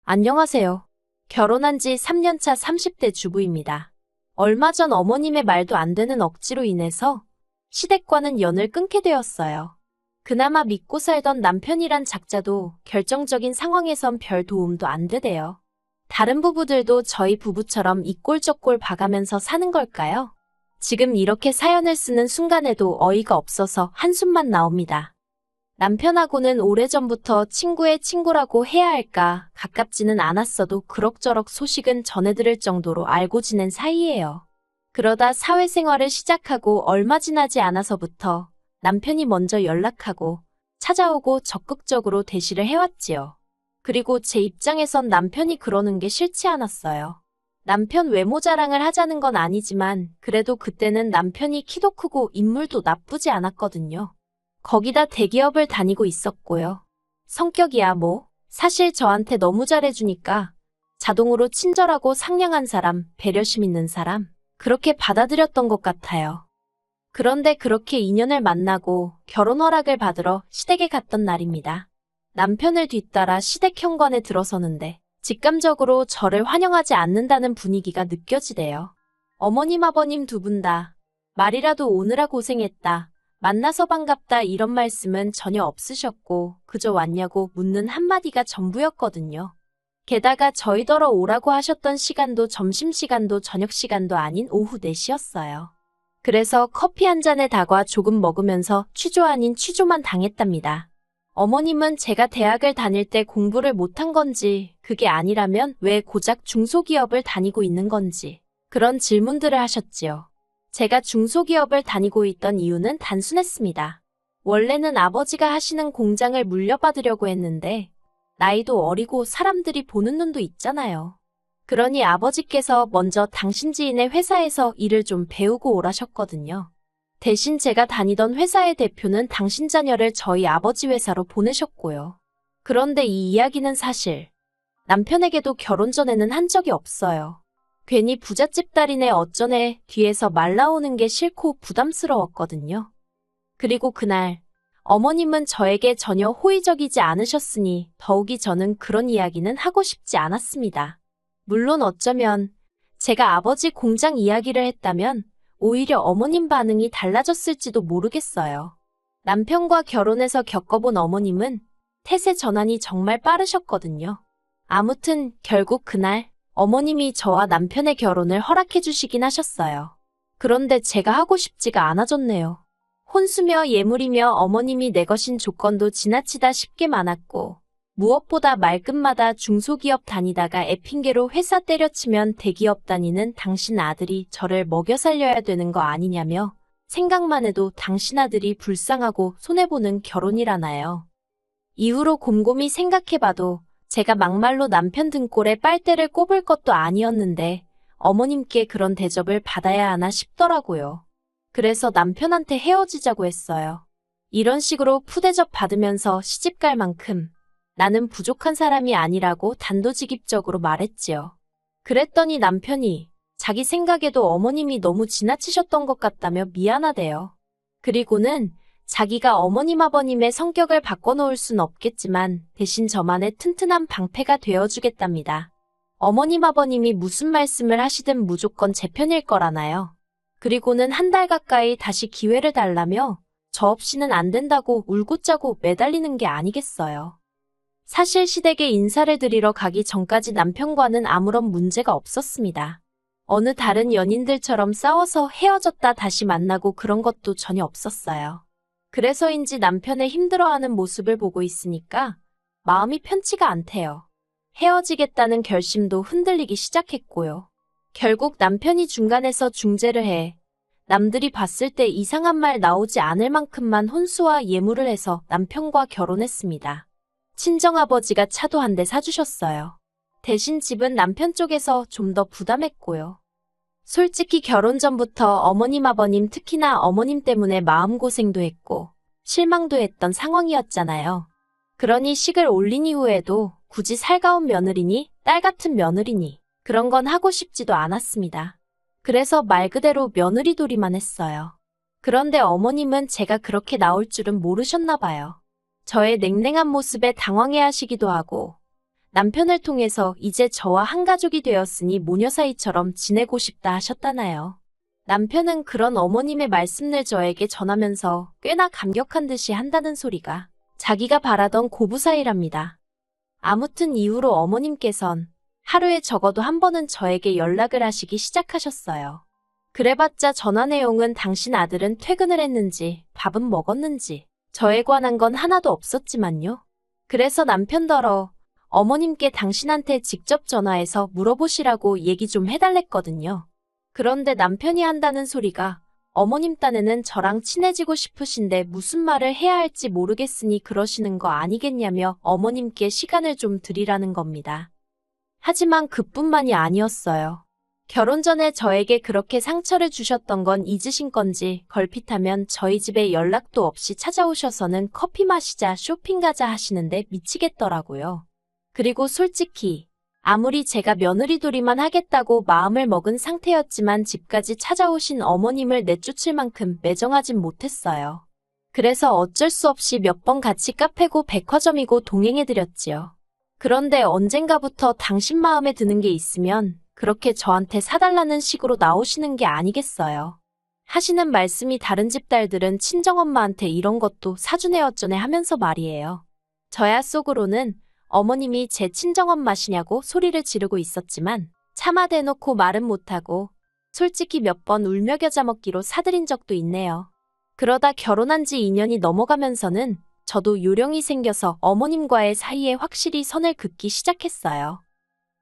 안녕하세요. 결혼한 지 3년차 30대 주부입니다. 얼마 전 어머님의 말도 안 되는 억지로 인해서 시댁과는 연을 끊게 되었어요. 그나마 믿고 살던 남편이란 작자도 결정적인 상황에선 별 도움도 안 되대요. 다른 부부들도 저희 부부처럼 이 꼴 저 꼴 봐가면서 사는 걸까요? 지금 이렇게 사연을 쓰는 순간에도 어이가 없어서 한숨만 나옵니다. 남편하고는 오래전부터 친구의 친구라고 해야 할까 가깝지는 않았어도 그럭저럭 소식은 전해들을 정도로 알고 지낸 사이예요. 그러다 사회생활을 시작하고 얼마 지나지 않아서부터 남편이 먼저 연락하고 찾아오고 적극적으로 대시를 해왔지요. 그리고 제 입장에선 남편이 그러는 게 싫지 않았어요. 남편 외모 자랑을 하자는 건 아니지만 그래도 그때는 남편이 키도 크고 인물도 나쁘지 않았거든요. 거기다 대기업을 다니고 있었고요. 성격이야 뭐 사실 저한테 너무 잘해주니까 자동으로 친절하고 상냥한 사람, 배려심 있는 사람 그렇게 받아들였던 것 같아요. 그런데 그렇게 인연을 만나고 결혼 허락을 받으러 시댁에 갔던 날입니다. 남편을 뒤따라 시댁 현관에 들어서는데 직감적으로 저를 환영하지 않는다는 분위기가 느껴지대요. 어머님 아버님 두 분 다 말이라도 오느라 고생했다. 만나서 반갑다 이런 말씀은 전혀 없으셨고 그저 왔냐고 묻는 한마디가 전부였거든요. 게다가 저희더러 오라고 하셨던 시간도 점심시간도 저녁시간도 아닌 오후 4시였어요. 그래서 커피 한 잔에 다과 조금 먹으면서 취조 아닌 취조만 당했답니다. 어머님은 제가 대학을 다닐 때 공부를 못한 건지 그게 아니라면 왜 고작 중소기업을 다니고 있는 건지 그런 질문들을 하셨지요. 제가 중소기업을 다니고 있던 이유는 단순했습니다. 원래는 아버지가 하시는 공장을 물려받으려고 했는데 나이도 어리고 사람들이 보는 눈도 있잖아요. 그러니 아버지께서 먼저 당신 지인의 회사에서 일을 좀 배우고 오라셨거든요. 대신 제가 다니던 회사의 대표는 당신 자녀를 저희 아버지 회사로 보내셨고요. 그런데 이 이야기는 사실 남편에게도 결혼 전에는 한 적이 없어요. 괜히 부잣집 딸이네 어쩌네 뒤에서 말 나오는 게 싫고 부담스러웠거든요. 그리고 그날 어머님은 저에게 전혀 호의적이지 않으셨으니 더욱이 저는 그런 이야기는 하고 싶지 않았습니다. 물론 어쩌면 제가 아버지 공장 이야기를 했다면 오히려 어머님 반응이 달라졌을지도 모르겠어요. 남편과 결혼해서 겪어본 어머님은 태세 전환이 정말 빠르셨거든요. 아무튼 결국 그날 어머님이 저와 남편의 결혼을 허락해 주시긴 하셨어요. 그런데 제가 하고 싶지가 않아졌네요. 혼수며 예물이며 어머님이 내거신 조건도 지나치다 쉽게 많았고 무엇보다 말끝마다 중소기업 다니다가 애핑계로 회사 때려치면 대기업 다니는 당신 아들이 저를 먹여 살려야 되는 거 아니냐며 생각만 해도 당신 아들이 불쌍하고 손해보는 결혼이라나요. 이후로 곰곰이 생각해봐도 제가 막말로 남편 등골에 빨대를 꼽을 것도 아니었는데 어머님께 그런 대접을 받아야 하나 싶더라고요. 그래서 남편한테 헤어지자고 했어요. 이런 식으로 푸대접 받으면서 시집갈 만큼 나는 부족한 사람이 아니라고 단도직입적으로 말했지요. 그랬더니 남편이 자기 생각에도 어머님이 너무 지나치셨던 것 같다며 미안하대요. 그리고는 자기가 어머님 아버님의 성격을 바꿔놓을 순 없겠지만 대신 저만의 튼튼한 방패가 되어주겠답니다. 어머님 아버님이 무슨 말씀을 하시든 무조건 제 편일 거라나요. 그리고는 한 달 가까이 다시 기회를 달라며 저 없이는 안 된다고 울고 짜고 매달리는 게 아니겠어요. 사실 시댁에 인사를 드리러 가기 전까지 남편과는 아무런 문제가 없었습니다. 어느 다른 연인들처럼 싸워서 헤어졌다 다시 만나고 그런 것도 전혀 없었어요. 그래서인지 남편의 힘들어하는 모습을 보고 있으니까 마음이 편치가 않대요. 헤어지겠다는 결심도 흔들리기 시작했고요. 결국 남편이 중간에서 중재를 해 남들이 봤을 때 이상한 말 나오지 않을 만큼만 혼수와 예물을 해서 남편과 결혼했습니다. 친정아버지가 차도 한 대 사주셨어요. 대신 집은 남편 쪽에서 좀 더 부담했고요. 솔직히 결혼 전부터 어머님 아버님 특히나 어머님 때문에 마음고생도 했고 실망도 했던 상황이었잖아요. 그러니 식을 올린 이후에도 굳이 살가운 며느리니 딸 같은 며느리니 그런 건 하고 싶지도 않았습니다. 그래서 말 그대로 며느리돌이만 했어요. 그런데 어머님은 제가 그렇게 나올 줄은 모르셨나 봐요. 저의 냉랭한 모습에 당황해하시기도 하고 남편을 통해서 이제 저와 한 가족이 되었으니 모녀 사이처럼 지내고 싶다 하셨다나요. 남편은 그런 어머님의 말씀을 저에게 전하면서 꽤나 감격한 듯이 한다는 소리가 자기가 바라던 고부 사이랍니다. 아무튼 이후로 어머님께선 하루에 적어도 한 번은 저에게 연락을 하시기 시작하셨어요. 그래봤자 전화 내용은 당신 아들은 퇴근을 했는지 밥은 먹었는지 저에 관한 건 하나도 없었지만요. 그래서 남편더러 어머님께 당신한테 직접 전화해서 물어보시라고 얘기 좀 해달랬거든요. 그런데 남편이 한다는 소리가 어머님 딴에는 저랑 친해지고 싶으신데 무슨 말을 해야 할지 모르겠으니 그러시는 거 아니겠냐며 어머님께 시간을 좀 드리라는 겁니다. 하지만 그뿐만이 아니었어요. 결혼 전에 저에게 그렇게 상처를 주셨던 건 잊으신 건지 걸핏하면 저희 집에 연락도 없이 찾아오셔서는 커피 마시자 쇼핑 가자 하시는데 미치겠더라고요. 그리고 솔직히 아무리 제가 며느리돌이만 하겠다고 마음을 먹은 상태였지만 집까지 찾아오신 어머님을 내쫓을 만큼 매정하진 못했어요. 그래서 어쩔 수 없이 몇 번 같이 카페고 백화점이고 동행해드렸지요. 그런데 언젠가부터 당신 마음에 드는 게 있으면 그렇게 저한테 사달라는 식으로 나오시는 게 아니겠어요. 하시는 말씀이 다른 집 딸들은 친정엄마한테 이런 것도 사주네 어쩌네 하면서 말이에요. 저야 속으로는 어머님이 제 친정엄마시냐고 소리를 지르고 있었지만 차마 대놓고 말은 못하고 솔직히 몇 번 울며 겨자 먹기로 사드린 적도 있네요. 그러다 결혼한 지 2년이 넘어가면서는 저도 요령이 생겨서 어머님과의 사이에 확실히 선을 긋기 시작했어요.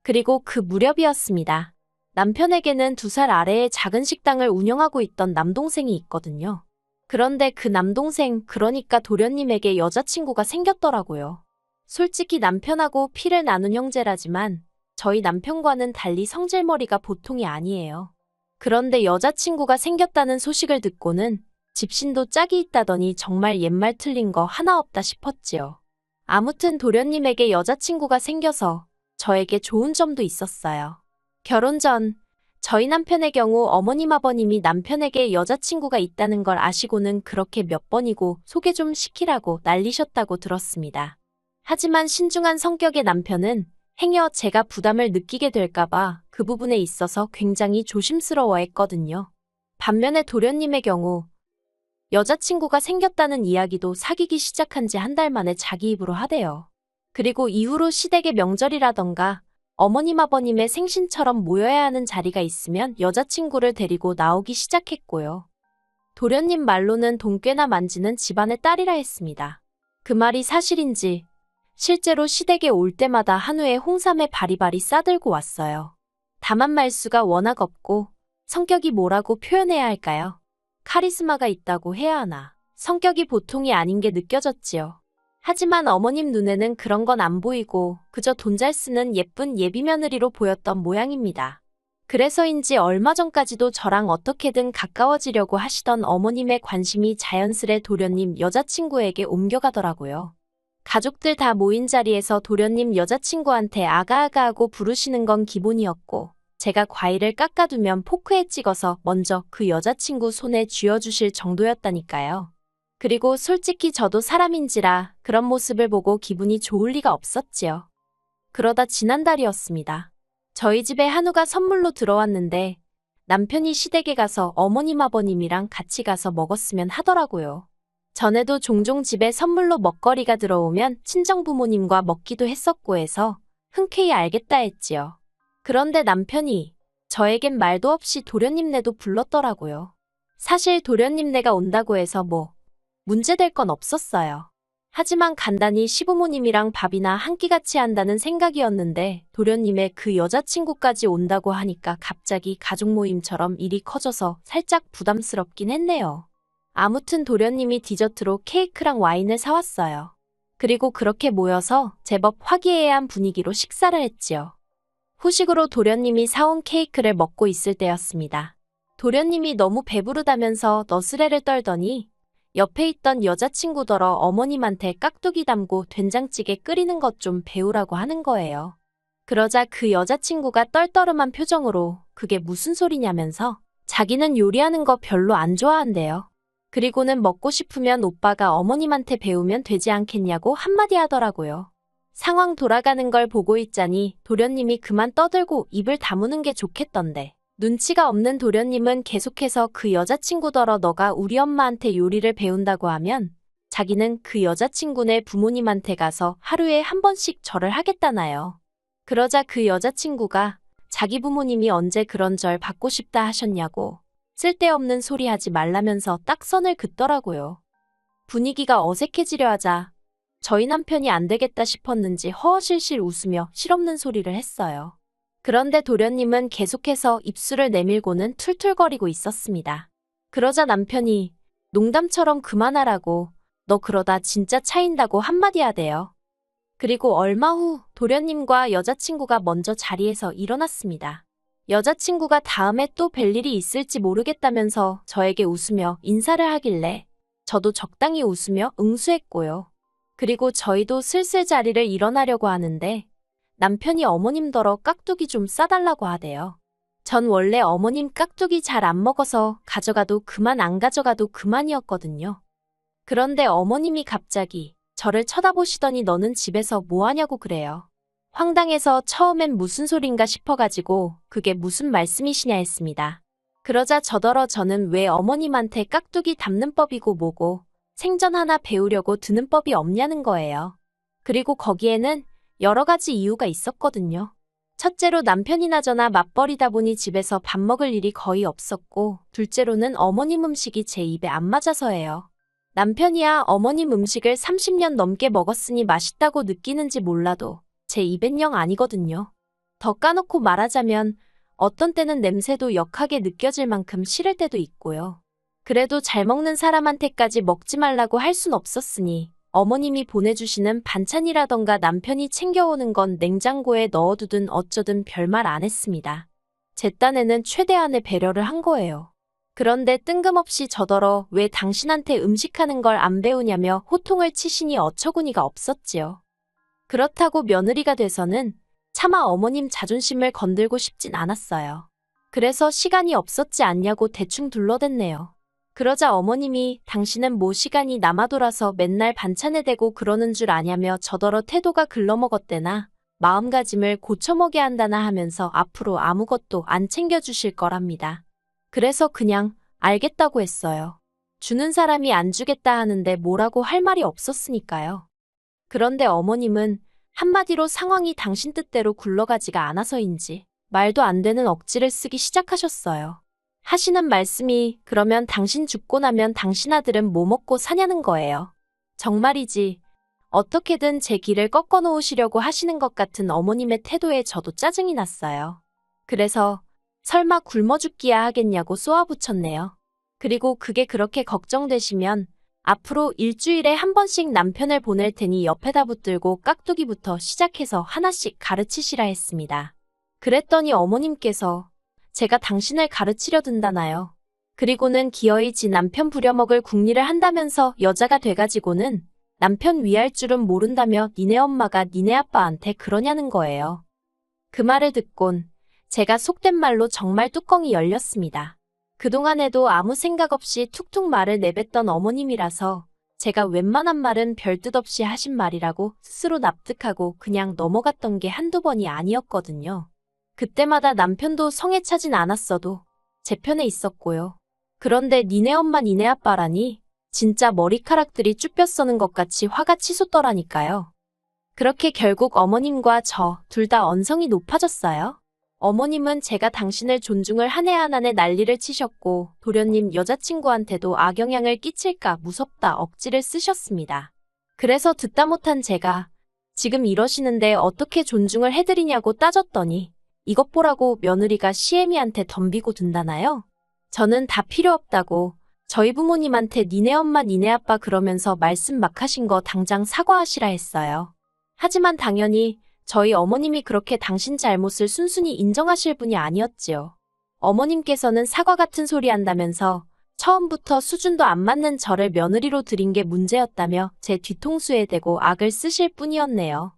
그리고 그 무렵이었습니다. 남편에게는 2살 아래의 작은 식당을 운영하고 있던 남동생이 있거든요. 그런데 그 남동생, 그러니까 도련님에게 여자친구가 생겼더라고요. 솔직히 남편하고 피를 나눈 형제라지만 저희 남편과는 달리 성질머리가 보통이 아니에요. 그런데 여자친구가 생겼다는 소식을 듣고는 집신도 짝이 있다더니 정말 옛말 틀린 거 하나 없다 싶었지요. 아무튼 도련님에게 여자친구가 생겨서 저에게 좋은 점도 있었어요. 결혼 전 저희 남편의 경우 어머님 아버님이 남편에게 여자친구가 있다는 걸 아시고는 그렇게 몇 번이고 소개 좀 시키라고 난리셨다고 들었습니다. 하지만 신중한 성격의 남편은 행여 제가 부담을 느끼게 될까봐 그 부분에 있어서 굉장히 조심스러워했거든요. 반면에 도련님의 경우 여자친구가 생겼다는 이야기도 사귀기 시작한 지 한 달 만에 자기 입으로 하대요. 그리고 이후로 시댁의 명절이라던가 어머님 아버님의 생신처럼 모여야 하는 자리가 있으면 여자친구를 데리고 나오기 시작했고요. 도련님 말로는 돈 꽤나 만지는 집안의 딸이라 했습니다. 그 말이 사실인지 실제로 시댁에 올 때마다 한우에 홍삼에 바리바리 싸들고 왔어요. 다만 말수가 워낙 없고 성격이 뭐라고 표현해야 할까요? 카리스마가 있다고 해야 하나. 성격이 보통이 아닌 게 느껴졌지요. 하지만 어머님 눈에는 그런 건 안 보이고 그저 돈 잘 쓰는 예쁜 예비며느리로 보였던 모양입니다. 그래서인지 얼마 전까지도 저랑 어떻게든 가까워지려고 하시던 어머님의 관심이 자연스레 도련님 여자친구에게 옮겨가더라고요. 가족들 다 모인 자리에서 도련님 여자친구한테 아가아가하고 부르시는 건 기본이었고 제가 과일을 깎아두면 포크에 찍어서 먼저 그 여자친구 손에 쥐어주실 정도였다니까요. 그리고 솔직히 저도 사람인지라 그런 모습을 보고 기분이 좋을 리가 없었지요. 그러다 지난달이었습니다. 저희 집에 한우가 선물로 들어왔는데 남편이 시댁에 가서 어머님 아버님이랑 같이 가서 먹었으면 하더라고요. 전에도 종종 집에 선물로 먹거리가 들어오면 친정부모님과 먹기도 했었고 해서 흔쾌히 알겠다 했지요. 그런데 남편이 저에겐 말도 없이 도련님네도 불렀더라고요. 사실 도련님네가 온다고 해서 뭐 문제될 건 없었어요. 하지만 간단히 시부모님이랑 밥이나 한 끼 같이 한다는 생각이었는데 도련님의 그 여자친구까지 온다고 하니까 갑자기 가족 모임처럼 일이 커져서 살짝 부담스럽긴 했네요. 아무튼 도련님이 디저트로 케이크랑 와인을 사왔어요. 그리고 그렇게 모여서 제법 화기애애한 분위기로 식사를 했지요. 후식으로 도련님이 사온 케이크를 먹고 있을 때였습니다. 도련님이 너무 배부르다면서 너스레를 떨더니 옆에 있던 여자친구더러 어머님한테 깍두기 담고 된장찌개 끓이는 것 좀 배우라고 하는 거예요. 그러자 그 여자친구가 떨떠름한 표정으로 그게 무슨 소리냐면서 자기는 요리하는 거 별로 안 좋아한대요. 그리고는 먹고 싶으면 오빠가 어머님한테 배우면 되지 않겠냐고 한마디 하더라고요. 상황 돌아가는 걸 보고 있자니 도련님이 그만 떠들고 입을 다무는 게 좋겠던데. 눈치가 없는 도련님은 계속해서 그 여자친구더러 너가 우리 엄마한테 요리를 배운다고 하면 자기는 그 여자친구네 부모님한테 가서 하루에 한 번씩 절을 하겠다나요. 그러자 그 여자친구가 자기 부모님이 언제 그런 절 받고 싶다 하셨냐고 쓸데없는 소리 하지 말라면서 딱 선을 긋더라고요. 분위기가 어색해지려 하자 저희 남편이 안 되겠다 싶었는지 허허실실 웃으며 실없는 소리를 했어요. 그런데 도련님은 계속해서 입술을 내밀고는 툴툴거리고 있었습니다. 그러자 남편이 농담처럼 그만하라고 너 그러다 진짜 차인다고 한마디 하대요. 그리고 얼마 후 도련님과 여자친구가 먼저 자리에서 일어났습니다. 여자친구가 다음에 또 뵐 일이 있을지 모르겠다면서 저에게 웃으며 인사를 하길래 저도 적당히 웃으며 응수했고요. 그리고 저희도 슬슬 자리를 일어나려고 하는데 남편이 어머님더러 깍두기 좀 싸달라고 하대요. 전 원래 어머님 깍두기 잘 안 먹어서 가져가도 그만 안 가져가도 그만이었거든요. 그런데 어머님이 갑자기 저를 쳐다보시더니 너는 집에서 뭐 하냐고 그래요. 황당해서 처음엔 무슨 소린가 싶어가지고 그게 무슨 말씀이시냐 했습니다. 그러자 저는 왜 어머님한테 깍두기 담는 법이고 뭐고 생전 하나 배우려고 드는 법이 없냐는 거예요. 그리고 거기에는 여러 가지 이유가 있었거든요. 첫째로 남편이나 저나 맞벌이다 보니 집에서 밥 먹을 일이 거의 없었고, 둘째로는 어머님 음식이 제 입에 안 맞아서예요. 남편이야 어머님 음식을 30년 넘게 먹었으니 맛있다고 느끼는지 몰라도 제 입엔 영 아니거든요. 더 까놓고 말하자면 어떤 때는 냄새도 역하게 느껴질 만큼 싫을 때도 있고요. 그래도 잘 먹는 사람한테까지 먹지 말라고 할 순 없었으니 어머님이 보내주시는 반찬이라던가 남편이 챙겨오는 건 냉장고에 넣어두든 어쩌든 별말 안 했습니다. 제 딴에는 최대한의 배려를 한 거예요. 그런데 뜬금없이 저더러 왜 당신한테 음식하는 걸 안 배우냐며 호통을 치시니 어처구니가 없었지요. 그렇다고 며느리가 돼서는 차마 어머님 자존심을 건들고 싶진 않았어요. 그래서 시간이 없었지 않냐고 대충 둘러댔네요. 그러자 어머님이 당신은 뭐 시간이 남아돌아서 맨날 반찬에 대고 그러는 줄 아냐며 저더러 태도가 글러먹었대나 마음가짐을 고쳐먹여야 한다나 하면서 앞으로 아무것도 안 챙겨주실 거랍니다. 그래서 그냥 알겠다고 했어요. 주는 사람이 안 주겠다 하는데 뭐라고 할 말이 없었으니까요. 그런데 어머님은 한마디로 상황이 당신 뜻대로 굴러가지가 않아서인지 말도 안 되는 억지를 쓰기 시작하셨어요. 하시는 말씀이 그러면 당신 죽고 나면 당신 아들은 뭐 먹고 사냐는 거예요. 정말이지 어떻게든 제 길을 꺾어 놓으시려고 하시는 것 같은 어머님의 태도에 저도 짜증이 났어요. 그래서 설마 굶어 죽기야 하겠냐고 쏘아붙였네요. 그리고 그게 그렇게 걱정되시면 앞으로 일주일에 한 번씩 남편을 보낼 테니 옆에다 붙들고 깍두기부터 시작해서 하나씩 가르치시라 했습니다. 그랬더니 어머님께서 제가 당신을 가르치려 든다나요. 그리고는 기어이 지 남편 부려먹을 궁리를 한다면서 여자가 돼가지고는 남편 위할 줄은 모른다며 니네 엄마가 니네 아빠한테 그러냐는 거예요. 그 말을 듣곤 제가 속된 말로 정말 뚜껑이 열렸습니다. 그동안에도 아무 생각 없이 툭툭 말을 내뱉던 어머님이라서 제가 웬만한 말은 별뜻 없이 하신 말이라고 스스로 납득하고 그냥 넘어갔던 게 한두 번이 아니었거든요. 그때마다 남편도 성에 차진 않았어도 제 편에 있었고요. 그런데 니네 엄마 니네 아빠라니 진짜 머리카락들이 쭈뼛 서는 것 같이 화가 치솟더라니까요. 그렇게 결국 어머님과 저 둘 다 언성이 높아졌어요. 어머님은 제가 당신을 존중을 한 해 한 해 난리를 치셨고 도련님 여자친구한테도 악영향을 끼칠까 무섭다 억지를 쓰셨습니다. 그래서 듣다 못한 제가 지금 이러시는데 어떻게 존중을 해드리냐고 따졌더니 이것 보라고 며느리가 시애미한테 덤비고 든다나요? 저는 다 필요 없다고 저희 부모님한테 니네 엄마 니네 아빠 그러면서 말씀 막 하신 거 당장 사과하시라 했어요. 하지만 당연히 저희 어머님이 그렇게 당신 잘못을 순순히 인정하실 분이 아니었지요. 어머님께서는 사과 같은 소리 한다면서 처음부터 수준도 안 맞는 저를 며느리로 들인 게 문제였다며 제 뒤통수에 대고 악을 쓰실 뿐이었네요.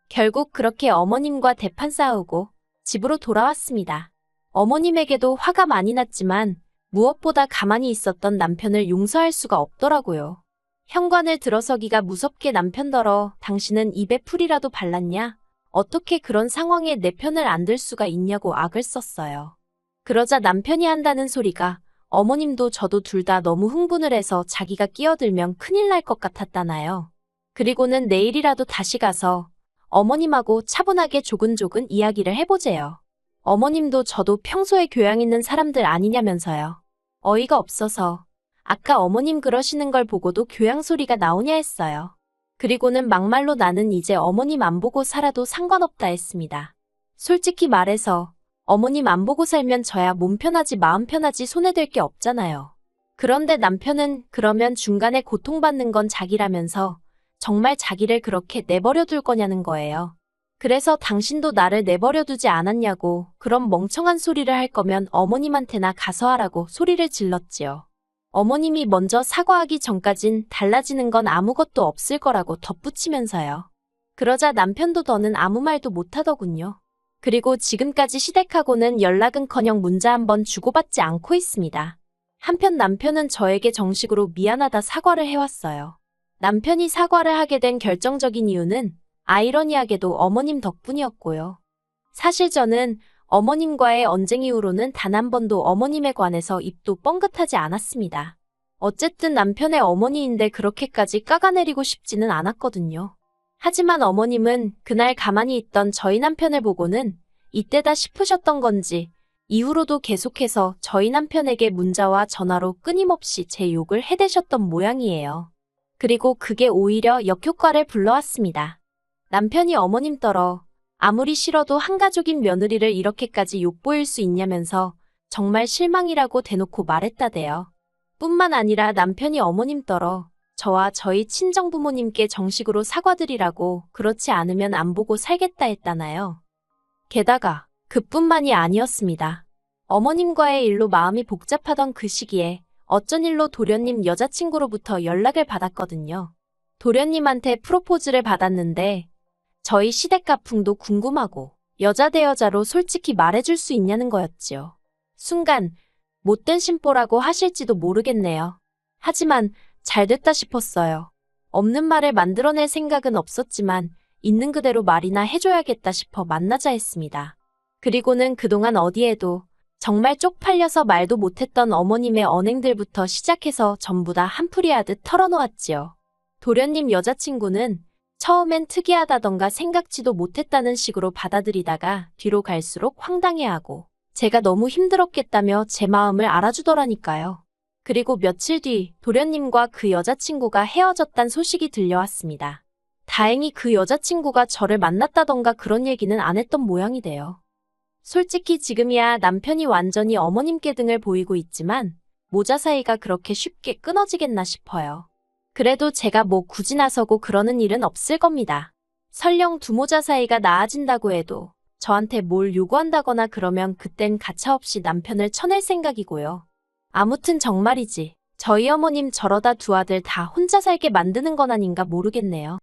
결국 그렇게 어머님과 대판 싸우고 집으로 돌아왔습니다. 어머님에게도 화가 많이 났지만 무엇보다 가만히 있었던 남편을 용서할 수가 없더라고요. 현관을 들어서기가 무섭게 남편더러 당신은 입에 풀이라도 발랐냐? 어떻게 그런 상황에 내 편을 안 들 수가 있냐고 악을 썼어요. 그러자 남편이 한다는 소리가 어머님도 저도 둘 다 너무 흥분을 해서 자기가 끼어들면 큰일 날 것 같았다나요. 그리고는 내일이라도 다시 가서 어머님하고 차분하게 조근조근 이야기를 해보재요. 어머님도 저도 평소에 교양 있는 사람들 아니냐면서요. 어이가 없어서 아까 어머님 그러시는 걸 보고도 교양 소리가 나오냐 했어요. 그리고는 막말로 나는 이제 어머님 안 보고 살아도 상관없다 했습니다. 솔직히 말해서 어머님 안 보고 살면 저야 몸 편하지 마음 편하지 손해될 게 없잖아요. 그런데 남편은 그러면 중간에 고통받는 건 자기라면서 정말 자기를 그렇게 내버려 둘 거냐는 거예요. 그래서 당신도 나를 내버려 두지 않았냐고 그런 멍청한 소리를 할 거면 어머님한테나 가서 하라고 소리를 질렀지요. 어머님이 먼저 사과하기 전까진 달라지는 건 아무것도 없을 거라고 덧붙이면서요. 그러자 남편도 더는 아무 말도 못하더군요. 그리고 지금까지 시댁하고는 연락은커녕 문자 한번 주고받지 않고 있습니다. 한편 남편은 저에게 정식으로 미안하다 사과를 해왔어요. 남편이 사과를 하게 된 결정적인 이유는 아이러니하게도 어머님 덕분이었고요. 사실 저는 어머님과의 언쟁 이후로는 단 한 번도 어머님에 관해서 입도 뻥긋하지 않았습니다. 어쨌든 남편의 어머니인데 그렇게까지 까가내리고 싶지는 않았거든요. 하지만 어머님은 그날 가만히 있던 저희 남편을 보고는 이때다 싶으셨던 건지 이후로도 계속해서 저희 남편에게 문자와 전화로 끊임없이 제 욕을 해대셨던 모양이에요. 그리고 그게 오히려 역효과를 불러왔습니다. 남편이 어머님 떨어 아무리 싫어도 한가족인 며느리를 이렇게까지 욕보일 수 있냐면서 정말 실망이라고 대놓고 말했다대요. 뿐만 아니라 남편이 어머님 떨어 저와 저희 친정부모님께 정식으로 사과드리라고 그렇지 않으면 안 보고 살겠다 했다나요. 게다가 그뿐만이 아니었습니다. 어머님과의 일로 마음이 복잡하던 그 시기에 어쩐 일로 도련님 여자친구로부터 연락을 받았거든요. 도련님한테 프로포즈를 받았는데 저희 시댁 가풍도 궁금하고 여자 대 여자로 솔직히 말해줄 수 있냐는 거였지요. 순간 못된 심보라고 하실지도 모르겠네요. 하지만 잘됐다 싶었어요. 없는 말을 만들어낼 생각은 없었지만 있는 그대로 말이나 해줘야겠다 싶어 만나자 했습니다. 그리고는 그동안 어디에도 정말 쪽팔려서 말도 못했던 어머님의 언행들부터 시작해서 전부 다 한풀이하듯 털어놓았지요. 도련님 여자친구는 처음엔 특이하다던가 생각지도 못했다는 식으로 받아들이다가 뒤로 갈수록 황당해하고 제가 너무 힘들었겠다며 제 마음을 알아주더라니까요. 그리고 며칠 뒤 도련님과 그 여자친구가 헤어졌단 소식이 들려왔습니다. 다행히 그 여자친구가 저를 만났다던가 그런 얘기는 안 했던 모양이 돼요. 솔직히 지금이야 남편이 완전히 어머님께 등을 보이고 있지만 모자 사이가 그렇게 쉽게 끊어지겠나 싶어요. 그래도 제가 뭐 굳이 나서고 그러는 일은 없을 겁니다. 설령 두 모자 사이가 나아진다고 해도 저한테 뭘 요구한다거나 그러면 그땐 가차없이 남편을 쳐낼 생각이고요. 아무튼 정말이지 저희 어머님 저러다 두 아들 다 혼자 살게 만드는 건 아닌가 모르겠네요.